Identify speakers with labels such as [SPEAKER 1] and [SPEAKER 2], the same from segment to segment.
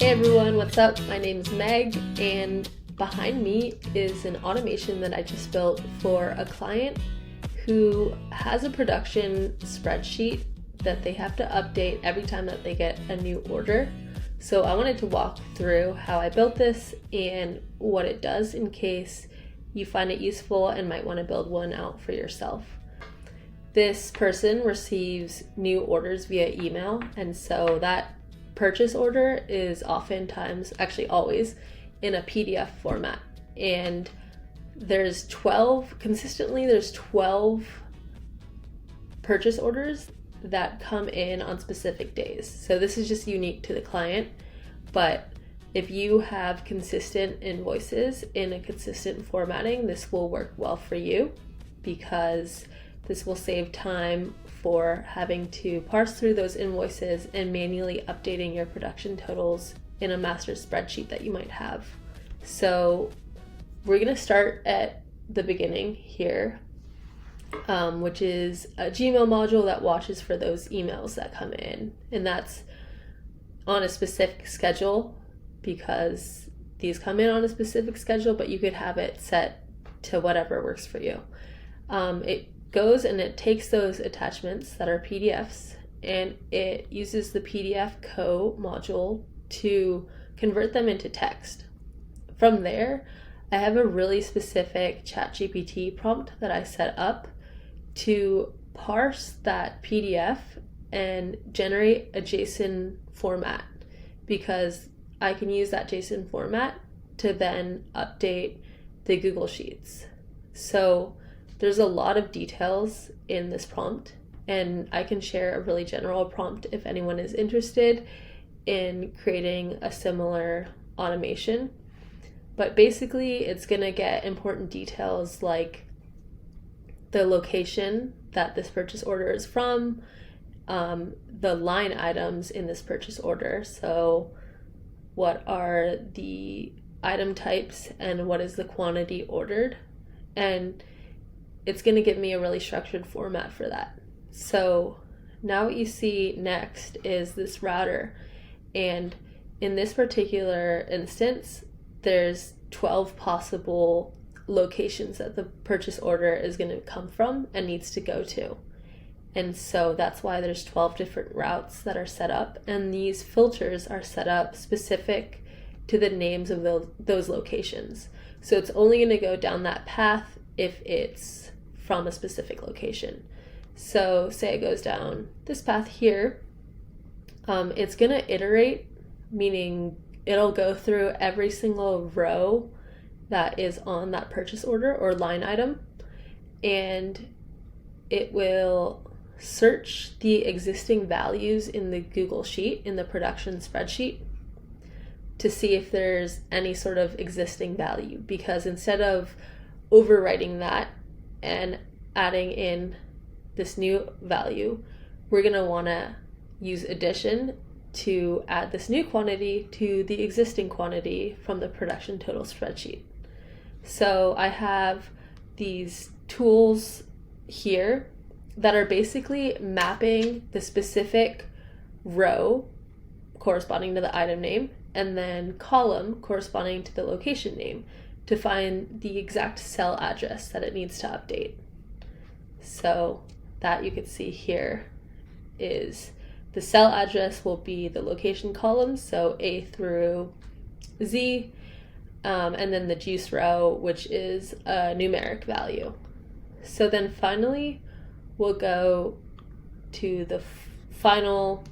[SPEAKER 1] Hey everyone, what's up? My name is Meg, and behind me is an automation that I just built for a client who has a production spreadsheet that they have to update every time that they get a new order. So I wanted to walk through how I built this and what it does in case you find it useful and might want to build one out for yourself. This person receives new orders via email, and so that purchase order is oftentimes, actually always, in a PDF format. And there's 12 purchase orders that come in on specific days. So this is just unique to the client, but if you have consistent invoices in a consistent formatting, this will work well for you because this will save time for having to parse through those invoices and manually updating your production totals in a master spreadsheet that you might have. So we're going to start at the beginning here, which is a Gmail module that watches for those emails that come in. And that's on a specific schedule because these come in on a specific schedule, but you could have it set to whatever works for you. It goes and it takes those attachments that are PDFs and it uses the PDF co module to convert them into text. From there, I have a really specific ChatGPT prompt that I set up to parse that PDF and generate a JSON format, because I can use that JSON format to then update the Google Sheets. So there's a lot of details in this prompt, and I can share a really general prompt if anyone is interested in creating a similar automation. But basically, it's going to get important details like the location that this purchase order is from, the line items in this purchase order. So what are the item types and what is the quantity ordered? And it's going to give me a really structured format for that. So now what you see next is this router. And in this particular instance, there's 12 possible locations that the purchase order is going to come from and needs to go to. And so that's why there's 12 different routes that are set up. And these filters are set up specific to the names of those locations. So it's only going to go down that path if it's from a specific location. So say it goes down this path here, it's going to iterate, meaning it'll go through every single row that is on that purchase order or line item, and it will search the existing values in the Google Sheet, in the production spreadsheet, to see if there's any sort of existing value, because instead of overwriting that and adding in this new value, we're going to want to use addition to add this new quantity to the existing quantity from the production total spreadsheet. So I have these tools here that are basically mapping the specific row corresponding to the item name and then column corresponding to the location name to find the exact cell address that it needs to update. So that you can see here is the cell address will be the location column, so A through Z, and then the juice row, which is a numeric value. So then finally, we'll go to the final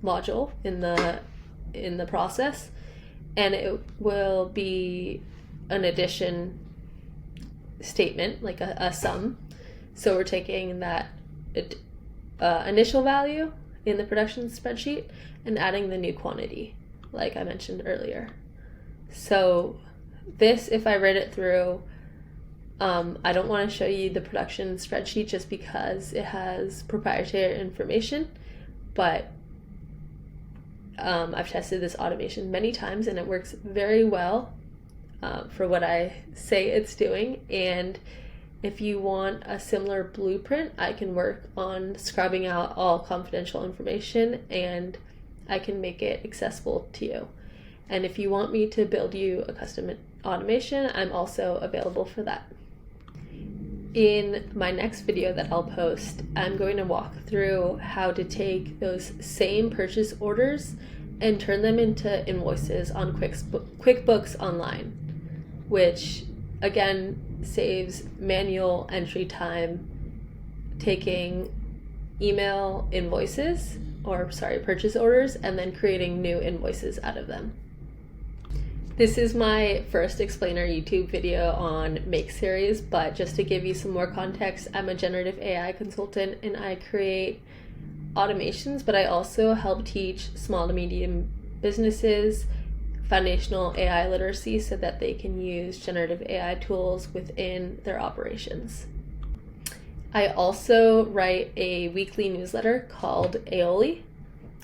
[SPEAKER 1] module in the process, and it will be an addition statement, like a sum. So we're taking that initial value in the production spreadsheet and adding the new quantity, like I mentioned earlier. So this, if I read it through, I don't want to show you the production spreadsheet just because it has proprietary information, but I've tested this automation many times and it works very well for what I say it's doing. And if you want a similar blueprint, I can work on scrubbing out all confidential information and I can make it accessible to you. And if you want me to build you a custom automation, I'm also available for that. In my next video that I'll post, I'm going to walk through how to take those same purchase orders and turn them into invoices on QuickBooks Online, which again saves manual entry time, taking email invoices, purchase orders, and then creating new invoices out of them. This is my first explainer YouTube video on Make series, but just to give you some more context, I'm a generative AI consultant and I create automations, but I also help teach small to medium businesses foundational AI literacy so that they can use generative AI tools within their operations. I also write a weekly newsletter called Aioli.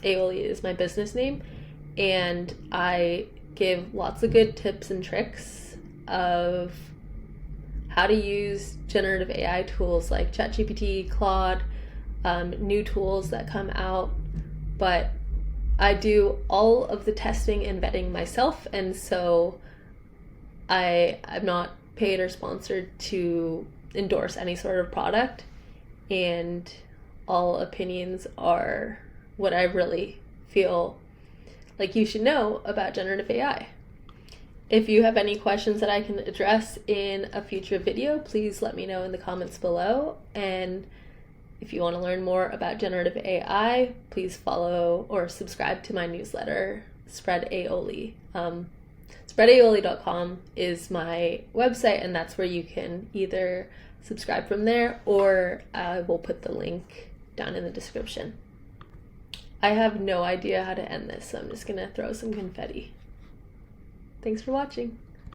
[SPEAKER 1] Aioli is my business name, and I give lots of good tips and tricks of how to use generative AI tools like ChatGPT, Claude, new tools that come out, but I do all of the testing and vetting myself, and so I'm not paid or sponsored to endorse any sort of product, and all opinions are what I really feel like you should know about generative AI. If you have any questions that I can address in a future video, please let me know in the comments below. And if you want to learn more about generative AI, please follow or subscribe to my newsletter, Spread Aioli. Spreadaioli.com is my website, and that's where you can either subscribe from there, or I will put the link down in the description. I have no idea how to end this, so I'm just gonna throw some confetti. Thanks for watching.